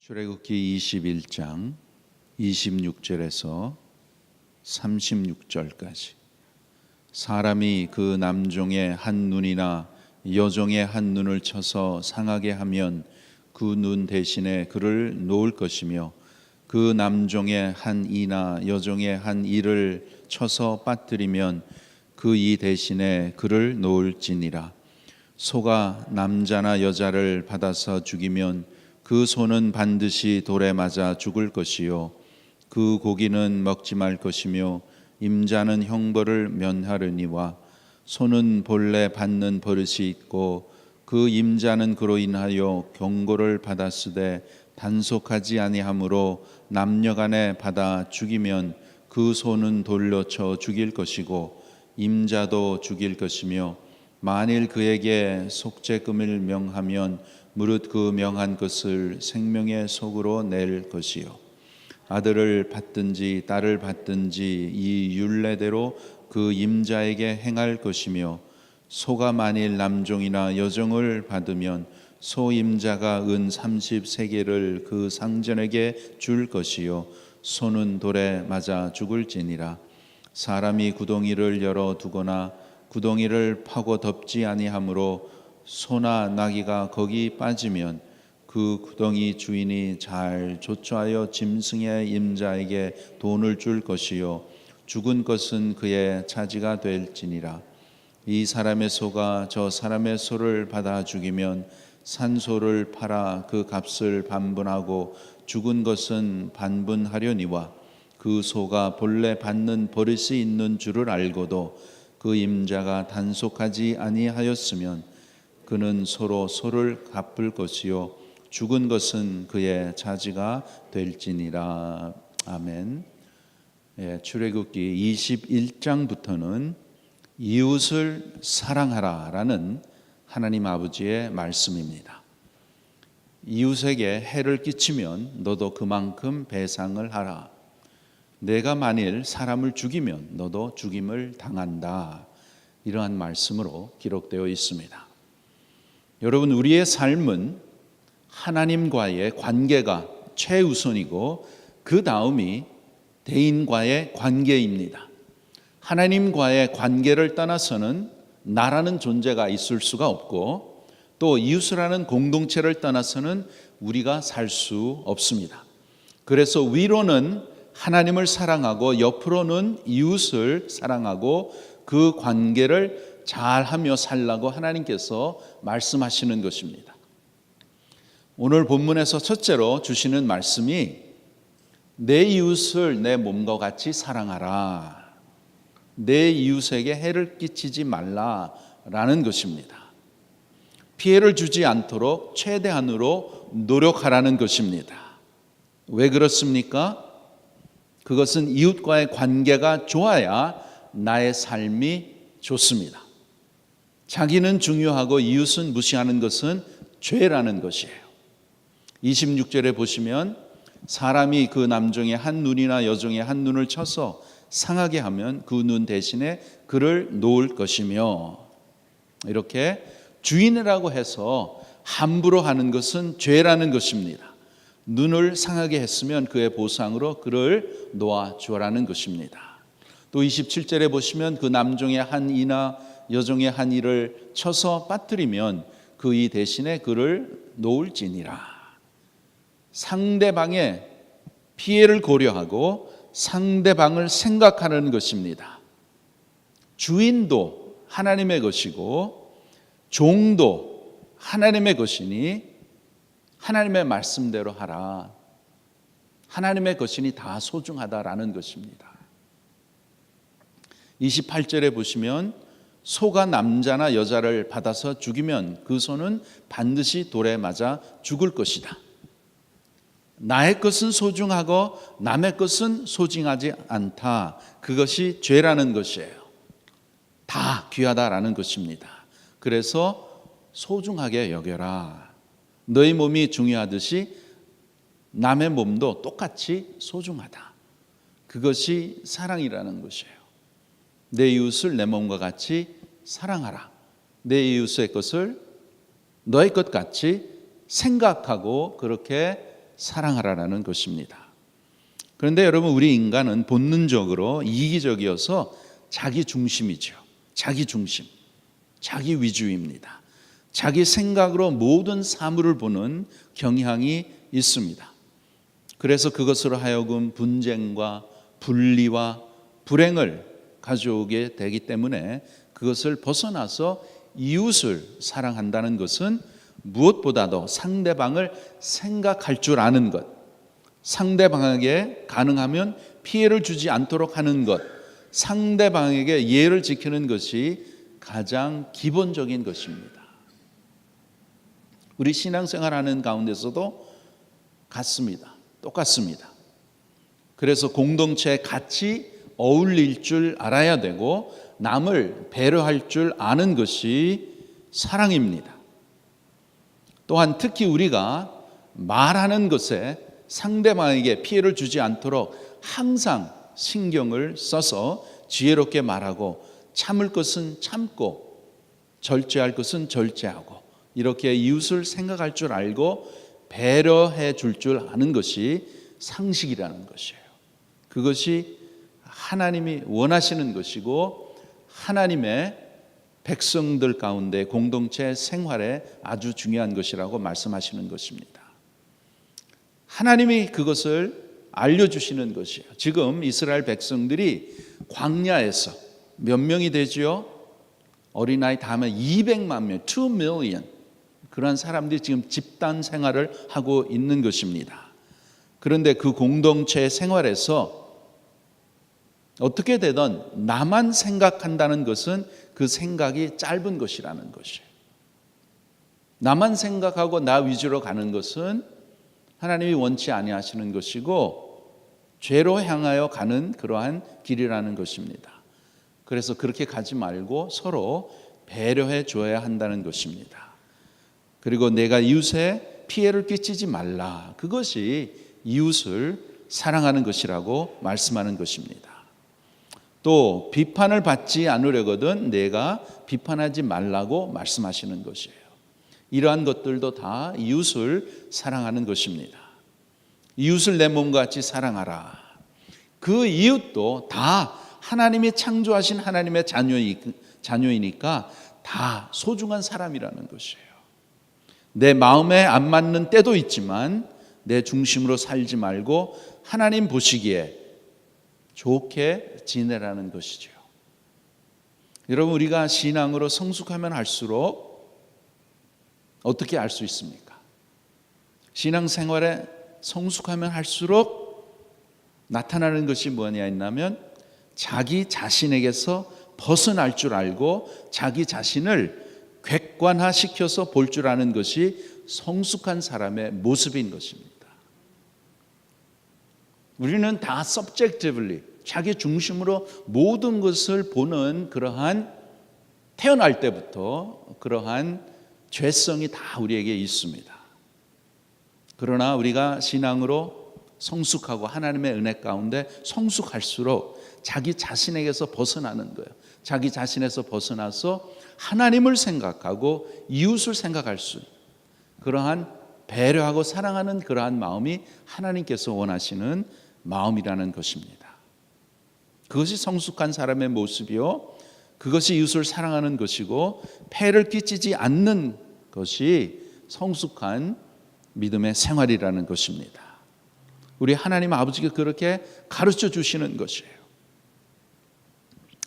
출애굽기 21장 26절에서 36절까지 사람이 그 남종의 한 눈이나 여종의 한 눈을 쳐서 상하게 하면 그 눈 대신에 그를 놓을 것이며 그 남종의 한 이나 여종의 한 이를 쳐서 빠뜨리면 그 이 대신에 그를 놓을지니라. 소가 남자나 여자를 받아서 죽이면 그 소는 반드시 돌에 맞아 죽을 것이요 그 고기는 먹지 말 것이며 임자는 형벌을 면하려니와 소는 본래 받는 버릇이 있고 그 임자는 그로 인하여 경고를 받았으되 단속하지 아니하므로 남녀간에 받아 죽이면 그 소는 돌려 쳐 죽일 것이고 임자도 죽일 것이며 만일 그에게 속죄금을 명하면 무릇 그 명한 것을 생명의 속으로 낼 것이요 아들을 받든지 딸을 받든지 이 율례대로 그 임자에게 행할 것이며 소가 만일 남종이나 여종을 받으면 소 임자가 은 30세겔을 그 상전에게 줄 것이요 소는 돌에 맞아 죽을지니라. 사람이 구덩이를 열어 두거나 구덩이를 파고 덮지 아니하므로 소나 나귀가 거기 빠지면 그 구덩이 주인이 잘 조처하여 짐승의 임자에게 돈을 줄 것이요 죽은 것은 그의 차지가 될지니라. 이 사람의 소가 저 사람의 소를 받아 죽이면 산소를 팔아 그 값을 반분하고 죽은 것은 반분하려니와 그 소가 본래 받는 버릇이 있는 줄을 알고도 그 임자가 단속하지 아니하였으면 그는 서로 소를 갚을 것이요 죽은 것은 그의 차지가 될지니라. 아멘. 출애굽기 21장부터는 이웃을 사랑하라라는 하나님 아버지의 말씀입니다. 이웃에게 해를 끼치면 너도 그만큼 배상을 하라. 내가 만일 사람을 죽이면 너도 죽임을 당한다. 이러한 말씀으로 기록되어 있습니다. 여러분, 우리의 삶은 하나님과의 관계가 최우선이고 그 다음이 대인과의 관계입니다. 하나님과의 관계를 떠나서는 나라는 존재가 있을 수가 없고 또 이웃이라는 공동체를 떠나서는 우리가 살 수 없습니다. 그래서 위로는 하나님을 사랑하고 옆으로는 이웃을 사랑하고 그 관계를 잘하며 살라고 하나님께서 말씀하시는 것입니다. 오늘 본문에서 첫째로 주시는 말씀이 내 이웃을 내 몸과 같이 사랑하라. 내 이웃에게 해를 끼치지 말라라는 것입니다. 피해를 주지 않도록 최대한으로 노력하라는 것입니다. 왜 그렇습니까? 그것은 이웃과의 관계가 좋아야 나의 삶이 좋습니다. 자기는 중요하고 이웃은 무시하는 것은 죄라는 것이에요. 26절에 보시면 사람이 그 남종의 한 눈이나 여종의 한 눈을 쳐서 상하게 하면 그 눈 대신에 그를 놓을 것이며, 이렇게 주인이라고 해서 함부로 하는 것은 죄라는 것입니다. 눈을 상하게 했으면 그의 보상으로 그를 놓아주라는 것입니다. 또 27절에 보시면 그 남종의 한 이나 여종의 한 이를 쳐서 빠뜨리면 그 이 대신에 그를 놓을지니라. 상대방의 피해를 고려하고 상대방을 생각하는 것입니다. 주인도 하나님의 것이고 종도 하나님의 것이니 하나님의 말씀대로 하라. 하나님의 것이니 다 소중하다라는 것입니다. 28절에 보시면 소가 남자나 여자를 받아서 죽이면 그 소는 반드시 돌에 맞아 죽을 것이다. 나의 것은 소중하고 남의 것은 소중하지 않다. 그것이 죄라는 것이에요. 다 귀하다라는 것입니다. 그래서 소중하게 여겨라. 너희 몸이 중요하듯이 남의 몸도 똑같이 소중하다. 그것이 사랑이라는 것이에요. 내 이웃을 내 몸과 같이 사랑하라. 내 이웃의 것을 너의 것 같이 생각하고 그렇게 사랑하라는 것입니다. 그런데 여러분, 우리 인간은 본능적으로 이기적이어서 자기 중심이죠. 자기 중심, 자기 위주입니다. 자기 생각으로 모든 사물을 보는 경향이 있습니다. 그래서 그것으로 하여금 분쟁과 분리와 불행을 가져오게 되기 때문에 그것을 벗어나서 이웃을 사랑한다는 것은 무엇보다도 상대방을 생각할 줄 아는 것, 상대방에게 가능하면 피해를 주지 않도록 하는 것, 상대방에게 예를 지키는 것이 가장 기본적인 것입니다. 우리 신앙생활하는 가운데서도 같습니다. 똑같습니다. 그래서 공동체에 같이 어울릴 줄 알아야 되고 남을 배려할 줄 아는 것이 사랑입니다. 또한 특히 우리가 말하는 것에 상대방에게 피해를 주지 않도록 항상 신경을 써서 지혜롭게 말하고 참을 것은 참고 절제할 것은 절제하고 이렇게 이웃을 생각할 줄 알고 배려해 줄 줄 아는 것이 상식이라는 것이에요. 그것이 하나님이 원하시는 것이고 하나님의 백성들 가운데 공동체 생활에 아주 중요한 것이라고 말씀하시는 것입니다. 하나님이 그것을 알려주시는 것이에요. 지금 이스라엘 백성들이 광야에서 몇 명이 되죠? 어린아이 다 하면 200만 명, 2 million 그런 사람들이 지금 집단 생활을 하고 있는 것입니다. 그런데 그 공동체 생활에서 어떻게 되든 나만 생각한다는 것은 그 생각이 짧은 것이라는 것이에요. 나만 생각하고 나 위주로 가는 것은 하나님이 원치 아니하시는 것이고 죄로 향하여 가는 그러한 길이라는 것입니다. 그래서 그렇게 가지 말고 서로 배려해 줘야 한다는 것입니다. 그리고 내가 이웃에 피해를 끼치지 말라. 그것이 이웃을 사랑하는 것이라고 말씀하는 것입니다. 또 비판을 받지 않으려거든 내가 비판하지 말라고 말씀하시는 것이에요. 이러한 것들도 다 이웃을 사랑하는 것입니다. 이웃을 내 몸과 같이 사랑하라. 그 이웃도 다 하나님이 창조하신 하나님의 자녀이니까 다 소중한 사람이라는 것이에요. 내 마음에 안 맞는 때도 있지만 내 중심으로 살지 말고 하나님 보시기에 좋게 지내라는 것이죠. 여러분, 우리가 신앙으로 성숙하면 할수록 어떻게 알 수 있습니까? 신앙생활에 성숙하면 할수록 나타나는 것이 뭐냐 했냐면 자기 자신에게서 벗어날 줄 알고 자기 자신을 객관화시켜서 볼 줄 아는 것이 성숙한 사람의 모습인 것입니다. 우리는 다 subjectively 자기 중심으로 모든 것을 보는 그러한 태어날 때부터 그러한 죄성이 다 우리에게 있습니다. 그러나 우리가 신앙으로 성숙하고 하나님의 은혜 가운데 성숙할수록 자기 자신에게서 벗어나는 거예요. 자기 자신에서 벗어나서 하나님을 생각하고 이웃을 생각할 수 있는 그러한 배려하고 사랑하는 그러한 마음이 하나님께서 원하시는 마음이라는 것입니다. 그것이 성숙한 사람의 모습이요, 그것이 이웃을 사랑하는 것이고 폐를 끼치지 않는 것이 성숙한 믿음의 생활이라는 것입니다. 우리 하나님 아버지가 그렇게 가르쳐 주시는 것이에요.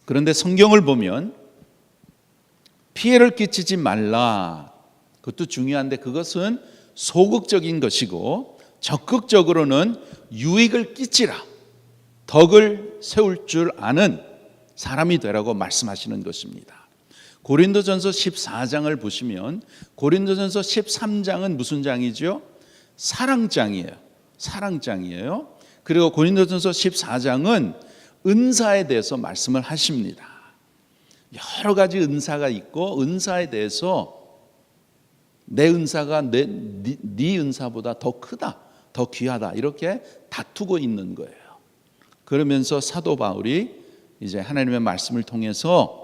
그런데 성경을 보면 피해를 끼치지 말라, 그것도 중요한데 그것은 소극적인 것이고 적극적으로는 유익을 끼치라, 덕을 세울 줄 아는 사람이 되라고 말씀하시는 것입니다. 고린도전서 14장을 보시면 고린도전서 13장은 무슨 장이죠? 사랑장이에요. 사랑장이에요. 그리고 고린도전서 14장은 은사에 대해서 말씀을 하십니다. 여러 가지 은사가 있고 은사에 대해서 내 은사가 네 은사보다 더 크다, 더 귀하다 이렇게 다투고 있는 거예요. 그러면서 사도 바울이 이제 하나님의 말씀을 통해서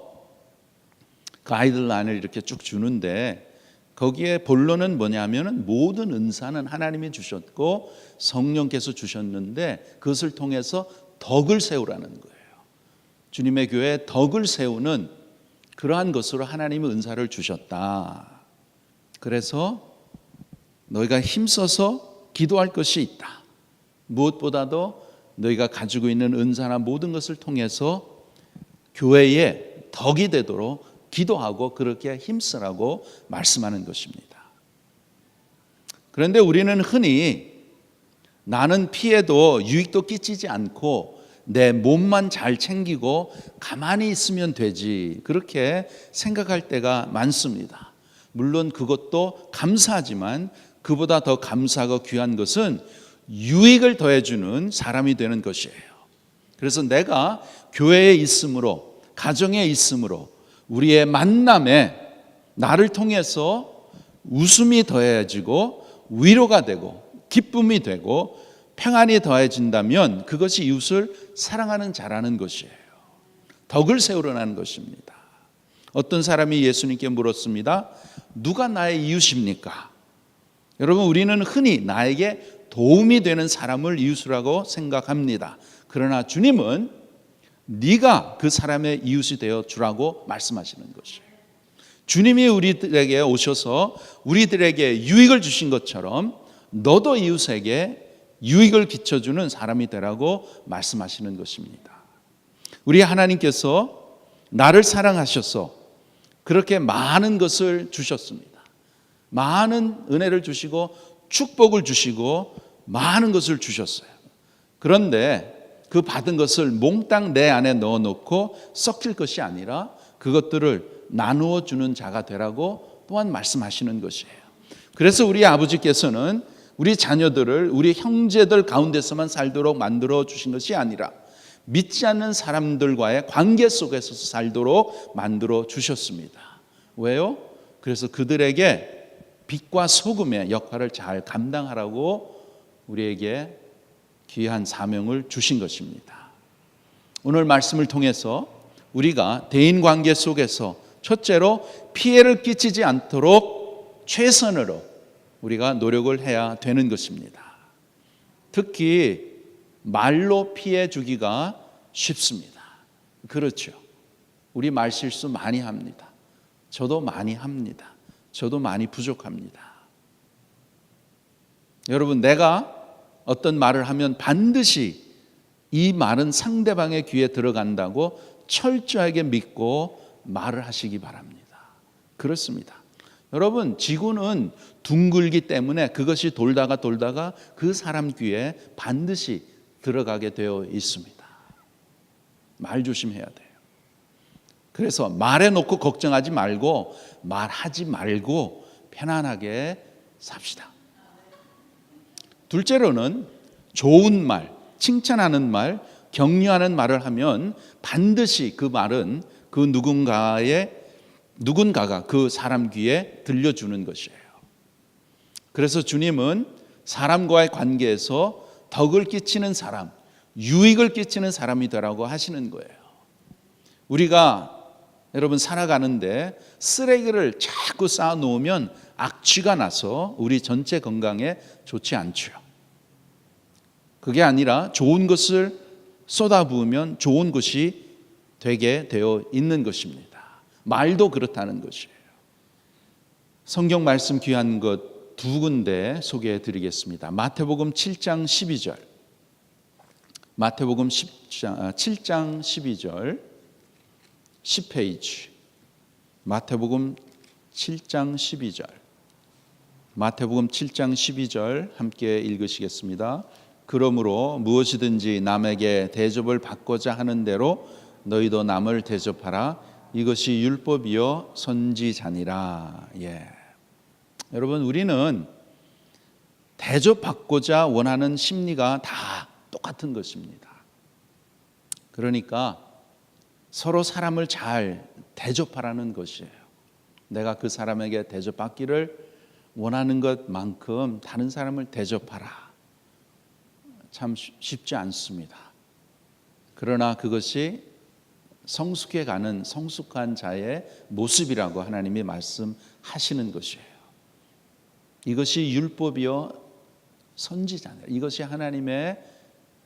가이드라인을 이렇게 쭉 주는데 거기에 본론은 뭐냐면은 모든 은사는 하나님이 주셨고 성령께서 주셨는데 그것을 통해서 덕을 세우라는 거예요. 주님의 교회에 덕을 세우는 그러한 것으로 하나님이 은사를 주셨다. 그래서 너희가 힘써서 기도할 것이 있다. 무엇보다도 너희가 가지고 있는 은사나 모든 것을 통해서 교회에 덕이 되도록 기도하고 그렇게 힘쓰라고 말씀하는 것입니다. 그런데 우리는 흔히 나는 피해도 유익도 끼치지 않고 내 몸만 잘 챙기고 가만히 있으면 되지 그렇게 생각할 때가 많습니다. 물론 그것도 감사하지만 그보다 더 감사하고 귀한 것은 유익을 더해주는 사람이 되는 것이에요. 그래서 내가 교회에 있으므로 가정에 있으므로 우리의 만남에 나를 통해서 웃음이 더해지고 위로가 되고 기쁨이 되고 평안이 더해진다면 그것이 이웃을 사랑하는 자라는 것이에요. 덕을 세우려는 것입니다. 어떤 사람이 예수님께 물었습니다. 누가 나의 이웃입니까? 여러분, 우리는 흔히 나에게 도움이 되는 사람을 이웃이라고 생각합니다. 그러나 주님은 네가 그 사람의 이웃이 되어 주라고 말씀하시는 것이에요. 주님이 우리들에게 오셔서 우리들에게 유익을 주신 것처럼 너도 이웃에게 유익을 끼쳐주는 사람이 되라고 말씀하시는 것입니다. 우리 하나님께서 나를 사랑하셔서 그렇게 많은 것을 주셨습니다. 많은 은혜를 주시고 축복을 주시고 많은 것을 주셨어요. 그런데 그 받은 것을 몽땅 내 안에 넣어놓고 썩힐 것이 아니라 그것들을 나누어 주는 자가 되라고 또한 말씀하시는 것이에요. 그래서 우리 아버지께서는 우리 자녀들을 우리 형제들 가운데서만 살도록 만들어 주신 것이 아니라 믿지 않는 사람들과의 관계 속에서 살도록 만들어 주셨습니다. 왜요? 그래서 그들에게 빛과 소금의 역할을 잘 감당하라고 우리에게 귀한 사명을 주신 것입니다. 오늘 말씀을 통해서 우리가 대인관계 속에서 첫째로 피해를 끼치지 않도록 최선으로 우리가 노력을 해야 되는 것입니다. 특히 말로 피해 주기가 쉽습니다. 그렇죠. 우리 말 실수 많이 합니다. 저도 많이 합니다. 저도 많이 부족합니다. 여러분, 내가 어떤 말을 하면 반드시 이 말은 상대방의 귀에 들어간다고 철저하게 믿고 말을 하시기 바랍니다. 그렇습니다. 여러분, 지구는 둥글기 때문에 그것이 돌다가 그 사람 귀에 반드시 들어가게 되어 있습니다. 말 조심해야 돼요. 그래서 말해놓고 걱정하지 말고 말하지 말고 편안하게 삽시다. 둘째로는 좋은 말, 칭찬하는 말, 격려하는 말을 하면 반드시 그 말은 그 누군가가 그 사람 귀에 들려주는 것이에요. 그래서 주님은 사람과의 관계에서 덕을 끼치는 사람, 유익을 끼치는 사람이 되라고 하시는 거예요. 우리가 여러분 살아가는데 쓰레기를 자꾸 쌓아놓으면 악취가 나서 우리 전체 건강에 좋지 않죠. 그게 아니라 좋은 것을 쏟아부으면 좋은 것이 되게 되어 있는 것입니다. 말도 그렇다는 것이에요. 성경 말씀 귀한 것 두 군데 소개해 드리겠습니다. 마태복음 7장 12절. 마태복음 7장 12절 10페이지. 마태복음 7장 12절. 마태복음 7장 12절 함께 읽으시겠습니다. 그러므로 무엇이든지 남에게 대접을 받고자 하는 대로 너희도 남을 대접하라. 이것이 율법이요 선지자니라. 여러분, 우리는 대접받고자 원하는 심리가 다 똑같은 것입니다. 그러니까 서로 사람을 잘 대접하라는 것이에요. 내가 그 사람에게 대접받기를 원하는 것만큼 다른 사람을 대접하라. 참 쉽지 않습니다. 그러나 그것이 성숙해 가는 성숙한 자의 모습이라고 하나님이 말씀하시는 것이에요. 이것이 율법이요 선지자니라. 이것이 하나님의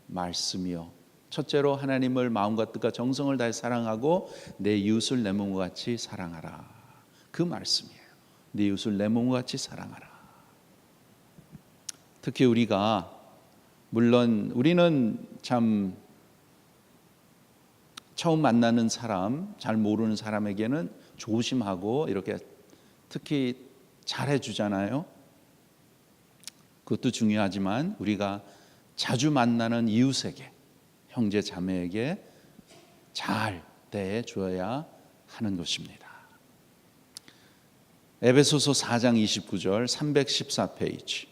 말씀이요. 첫째로 하나님을 마음과 뜻과 정성을 다해 사랑하고 내 이웃을 내 몸과 같이 사랑하라. 그 말씀이에요. 내 이웃을 내 몸과 같이 사랑하라. 특히 우리가 물론 우리는 참 처음 만나는 사람, 잘 모르는 사람에게는 조심하고 이렇게 특히 잘해주잖아요. 그것도 중요하지만 우리가 자주 만나는 이웃에게, 형제 자매에게 잘 대해줘야 하는 것입니다. 에베소서 4장 29절 314페이지.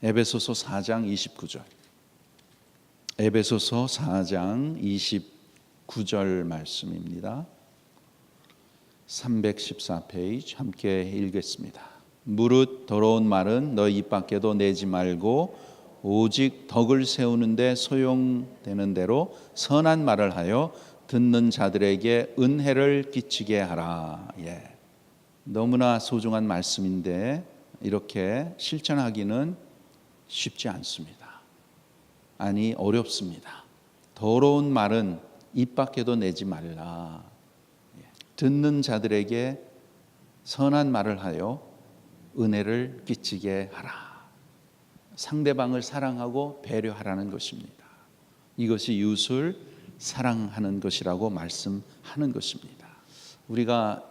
에베소서 4장 29절. 에베소서 4장 29절 말씀입니다. 314페이지 함께 읽겠습니다. 무릇 더러운 말은 너희 입 밖에도 내지 말고 오직 덕을 세우는데 소용되는 대로 선한 말을 하여 듣는 자들에게 은혜를 끼치게 하라. 너무나 소중한 말씀인데 이렇게 실천하기는 쉽지 않습니다. 아니 어렵습니다. 더러운 말은 입 밖에도 내지 말라. 듣는 자들에게 선한 말을 하여 은혜를 끼치게 하라. 상대방을 사랑하고 배려하라는 것입니다. 이것이 이웃을 사랑하는 것이라고 말씀하는 것입니다. 우리가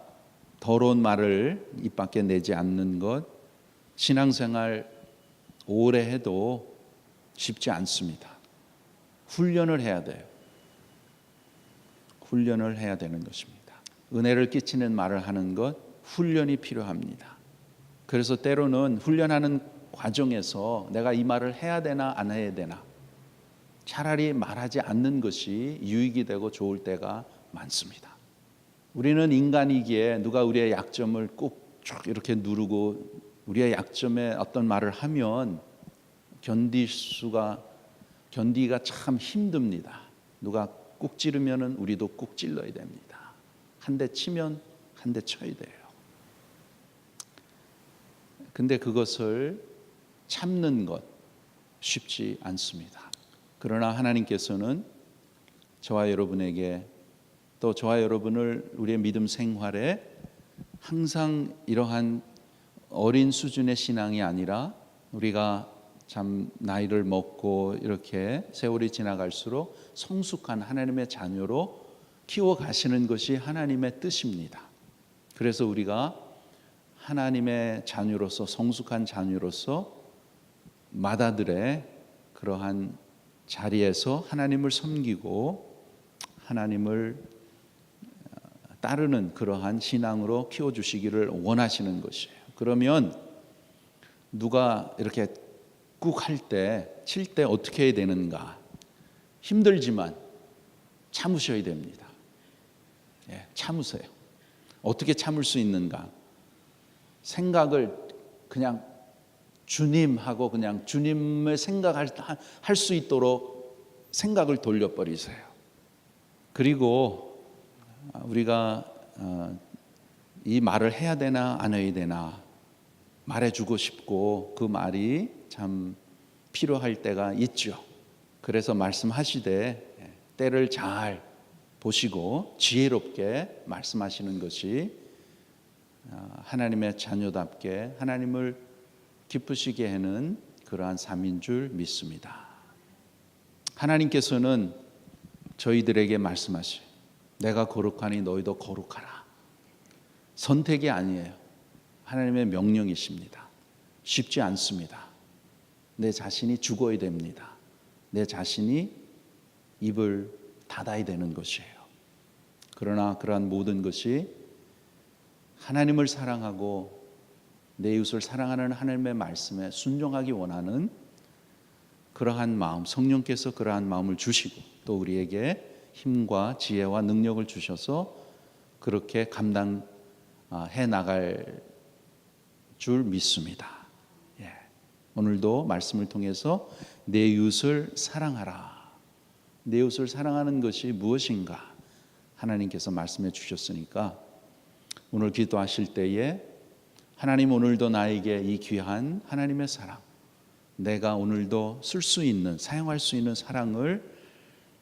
더러운 말을 입 밖에 내지 않는 것, 신앙생활 오래 해도 쉽지 않습니다. 훈련을 해야 돼요. 훈련을 해야 되는 것입니다. 은혜를 끼치는 말을 하는 것, 훈련이 필요합니다. 그래서 때로는 훈련하는 과정에서 내가 이 말을 해야 되나 안 해야 되나, 차라리 말하지 않는 것이 유익이 되고 좋을 때가 많습니다. 우리는 인간이기에 누가 우리의 약점을 꼭 쭉 이렇게 누르고 우리의 약점에 어떤 말을 하면 견디기가 참 힘듭니다. 누가 꾹 찌르면 우리도 꾹 찔러야 됩니다. 한 대 치면 한 대 쳐야 돼요. 근데 그것을 참는 것 쉽지 않습니다. 그러나 하나님께서는 저와 여러분에게 또 저와 여러분을 우리의 믿음 생활에 항상 이러한 어린 수준의 신앙이 아니라 우리가 참 나이를 먹고 이렇게 세월이 지나갈수록 성숙한 하나님의 자녀로 키워가시는 것이 하나님의 뜻입니다. 그래서 우리가 하나님의 자녀로서 성숙한 자녀로서 마다들의 그러한 자리에서 하나님을 섬기고 하나님을 따르는 그러한 신앙으로 키워주시기를 원하시는 것이에요. 그러면 누가 이렇게 꾹 할 때, 칠 때 어떻게 해야 되는가? 힘들지만 참으셔야 됩니다. 참으세요. 어떻게 참을 수 있는가? 생각을 그냥 주님하고 그냥 주님의 생각할 수 있도록 생각을 돌려버리세요. 그리고 우리가 이 말을 해야 되나 안 해야 되나 말해주고 싶고 그 말이 참 필요할 때가 있죠. 그래서 말씀하시되 때를 잘 보시고 지혜롭게 말씀하시는 것이 하나님의 자녀답게 하나님을 기쁘시게 하는 그러한 삶인 줄 믿습니다. 하나님께서는 저희들에게 말씀하시 내가 거룩하니 너희도 거룩하라. 선택이 아니에요. 하나님의 명령이십니다. 쉽지 않습니다. 내 자신이 죽어야 됩니다. 내 자신이 입을 닫아야 되는 것이에요. 그러나 그러한 모든 것이 하나님을 사랑하고 내 이웃을 사랑하는 하나님의 말씀에 순종하기 원하는 그러한 마음, 성령께서 그러한 마음을 주시고 또 우리에게 힘과 지혜와 능력을 주셔서 그렇게 감당해 나갈 줄 믿습니다. 오늘도 말씀을 통해서 내 이웃을 사랑하라. 내 이웃을 사랑하는 것이 무엇인가? 하나님께서 말씀해 주셨으니까 오늘 기도하실 때에 하나님, 오늘도 나에게 이 귀한 하나님의 사랑, 내가 오늘도 쓸 수 있는, 사용할 수 있는 사랑을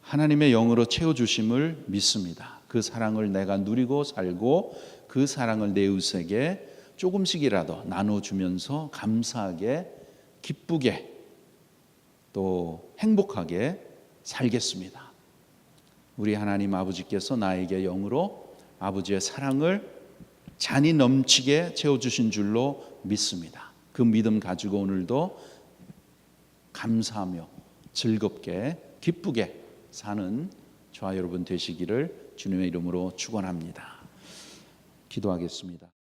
하나님의 영으로 채워주심을 믿습니다. 그 사랑을 내가 누리고 살고 그 사랑을 내 이웃에게 조금씩이라도 나눠주면서 감사하게, 기쁘게, 또 행복하게 살겠습니다. 우리 하나님 아버지께서 나에게 영으로 아버지의 사랑을 잔이 넘치게 채워주신 줄로 믿습니다. 그 믿음 가지고 오늘도 감사하며 즐겁게 기쁘게 사는 저와 여러분 되시기를 주님의 이름으로 축원합니다. 기도하겠습니다.